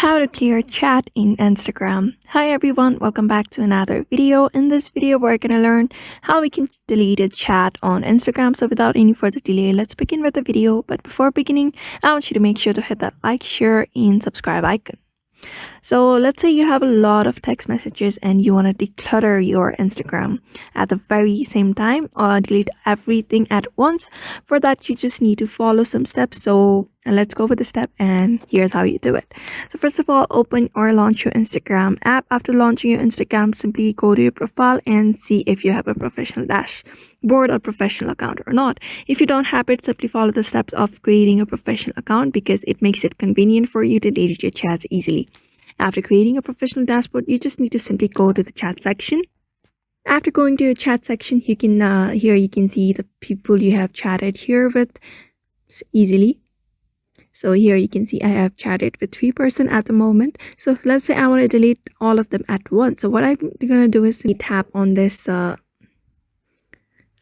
How to clear chat in Instagram. Hi everyone, welcome back to another video. In this video, we're gonna learn how we can delete a chat on Instagram. So without any further delay, let's begin with the video. But before beginning, I want you to make sure to hit that like, share, and subscribe icon. So let's say you have a lot of text messages and you want to declutter your Instagram at the very same time or delete everything at once. For that, you just need to follow some steps. So let's go with the step, and here's how you do it. So first of all, open or launch your Instagram app. After launching your Instagram, simply go to your profile and see if you have a professional dashboard or professional account or not. If you don't have it, simply follow the steps of creating a professional account because it makes it convenient for you to delete your chats easily. After creating a professional dashboard, you just need to simply go to the chat section. After going to your chat section, you can here you can see the people you have chatted here with easily. So here you can see I have chatted with 3 persons at the moment. So let's say I want to delete all of them at once. So what I'm gonna do is tap on this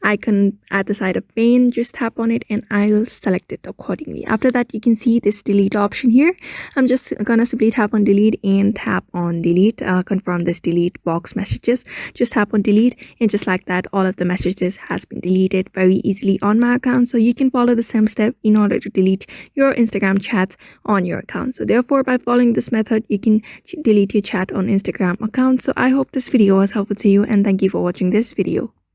icon at the side of pane, just tap on it and I'll select it accordingly. After that, you can see this delete option here. I'm just gonna simply tap on delete and tap on delete, confirm this delete box messages. Just tap on delete, and just like that, all of the messages has been deleted very easily on my account. So you can follow the same step in order to delete your Instagram chat on your account. So therefore, by following this method, you can delete your chat on Instagram account. So I hope this video was helpful to you, and thank you for watching this video.